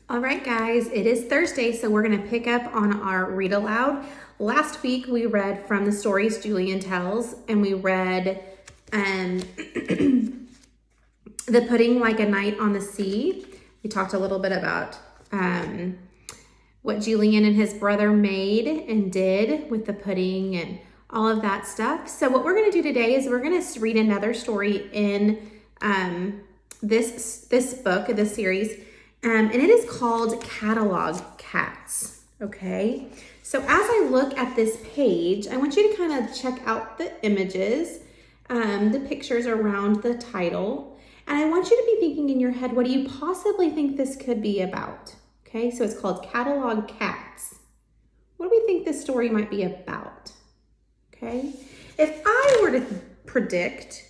All right, guys, it is Thursday, so we're going to pick up on our read aloud. Last week, we read from the stories Julian tells, and we read The Pudding Like a Night on the Sea. We talked a little bit about what Julian and his brother made and did with the pudding and all of that stuff. So what we're going to do today is we're going to read another story in this book, this series. And it is called Catalog Cats, okay? So as I look at this page, I want you to kind of check out the images, the pictures around the title, and I want you to be thinking in your head, what do you possibly think this could be about? Okay, so it's called Catalog Cats. What do we think this story might be about? Okay, if I were to predict,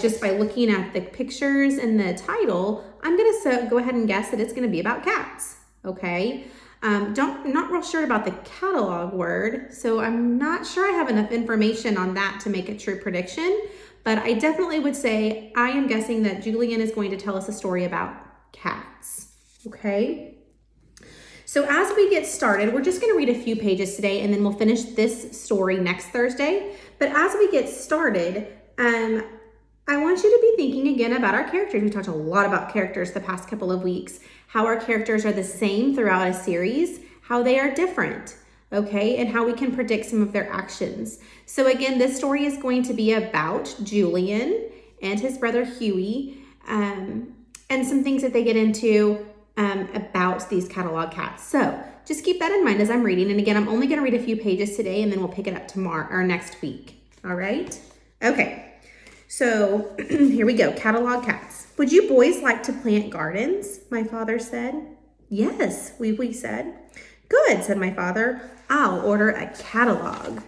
just by looking at the pictures and the title, I'm gonna go ahead and guess that it's gonna be about cats, okay? I'm not real sure about the catalog word, so I'm not sure I have enough information on that to make a true prediction, but I definitely would say I am guessing that Julian is going to tell us a story about cats, okay? So as we get started, we're just gonna read a few pages today and then we'll finish this story next Thursday. But as we get started, I want you to be thinking again about our characters. We talked a lot about characters the past couple of weeks, how our characters are the same throughout a series, how they are different, okay, and how we can predict some of their actions. So again, this story is going to be about Julian and his brother Huey, and some things that they get into about these catalog cats. So just keep that in mind as I'm reading. And again, I'm only going to read a few pages today and then we'll pick it up tomorrow or next week. All right? Okay. So here we go. Catalog cats. Would you boys like to plant gardens? My father said. Yes, we said. Good, said my father. I'll order a catalog.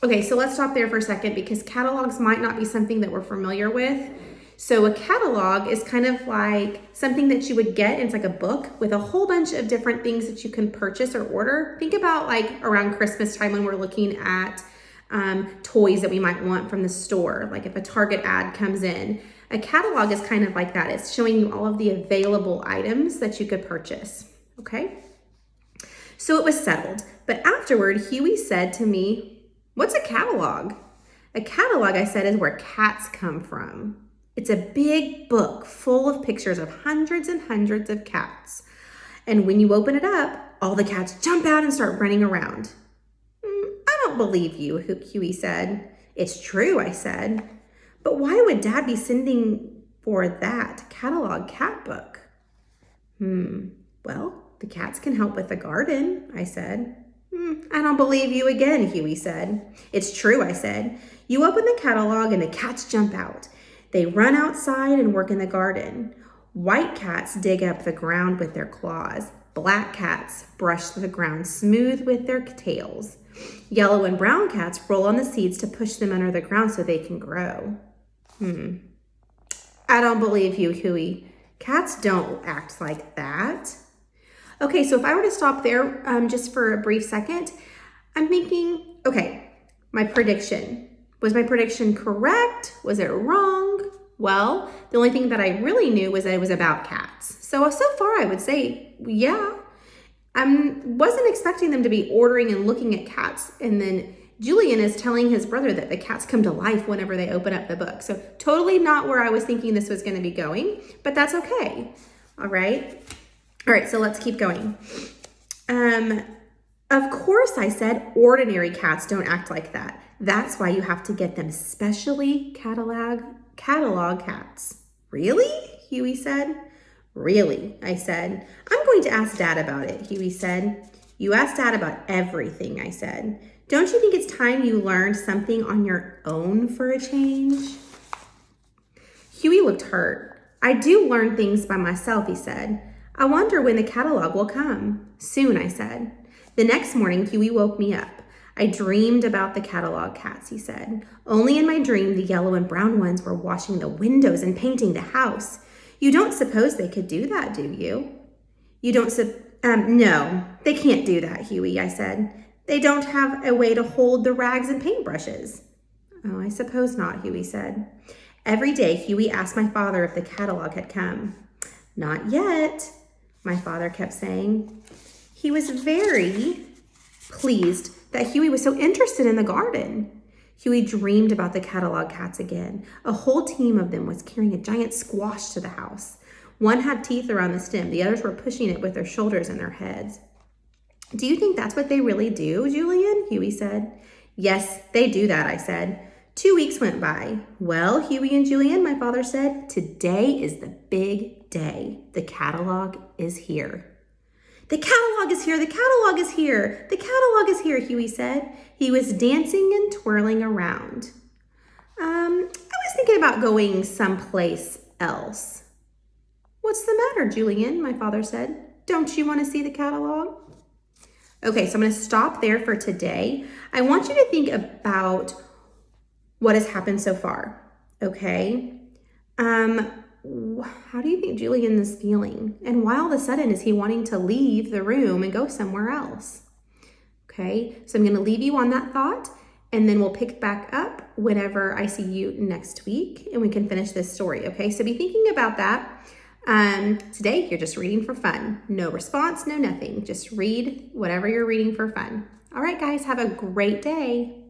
Okay, so let's stop there for a second because catalogs might not be something that we're familiar with. So a catalog is kind of like something that you would get. It's like a book with a whole bunch of different things that you can purchase or order. Think about like around Christmas time when we're looking at toys that we might want from the store. Like if a Target ad comes in, a catalog is kind of like that. It's showing you all of the available items that you could purchase. Okay. So it was settled. But afterward, Huey said to me, "What's a catalog?" A catalog, I said, is where cats come from. It's a big book full of pictures of hundreds and hundreds of cats. And when you open it up, all the cats jump out and start running around. I don't believe you, Huey said. It's true, I said. But why would Dad be sending for that catalog cat book? Well, the cats can help with the garden, I said. I don't believe you again, Huey said. It's true, I said. You open the catalog and the cats jump out. They run outside and work in the garden. White cats dig up the ground with their claws. Black cats brush the ground smooth with their tails. Yellow and brown cats roll on the seeds to push them under the ground so they can grow. I don't believe you, Huey. Cats don't act like that. Okay, so if I were to stop there just for a brief second, I'm thinking, okay, my prediction. Was my prediction correct? Was it wrong? Well, the only thing that I really knew was that it was about cats. So far I would say, yeah. I wasn't expecting them to be ordering and looking at cats. And then Julian is telling his brother that the cats come to life whenever they open up the book. So totally not where I was thinking this was going to be going, but that's okay. All right. All right, so let's keep going. Of course, I said, ordinary cats don't act like that. That's why you have to get them specially catalog cats. Really? Huey said. Really, I said. I'm going to ask Dad about it, Huey said. You asked Dad about everything, I said. Don't you think it's time you learned something on your own for a change? Huey looked hurt. I do learn things by myself, he said. I wonder when the catalog will come. Soon, I said. The next morning, Huey woke me up. I dreamed about the catalog cats, he said. Only in my dream, the yellow and brown ones were washing the windows and painting the house. You don't suppose they could do that, do you? You don't no, they can't do that, Huey, I said. They don't have a way to hold the rags and paintbrushes. Oh, I suppose not, Huey said. Every day, Huey asked my father if the catalog had come. Not yet, my father kept saying. He was very pleased that Huey was so interested in the garden. Huey dreamed about the catalog cats again. A whole team of them was carrying a giant squash to the house. One had teeth around the stem. The others were pushing it with their shoulders and their heads. Do you think that's what they really do, Julian? Huey said. Yes, they do that, I said. 2 weeks went by. Well, Huey and Julian, my father said, today is the big day. The catalog is here. The catalog is here, the catalog is here, the catalog is here, Huey said. He was dancing and twirling around. I was thinking about going someplace else. What's the matter, Julian? My father said. Don't you want to see the catalog? Okay, so I'm going to stop there for today. I want you to think about what has happened so far, okay? How do you think Julian is feeling? And why all of a sudden is he wanting to leave the room and go somewhere else? Okay, so I'm going to leave you on that thought, and then we'll pick back up whenever I see you next week, and we can finish this story, okay? So be thinking about that. Today, you're just reading for fun. No response, no nothing. Just read whatever you're reading for fun. All right, guys, have a great day.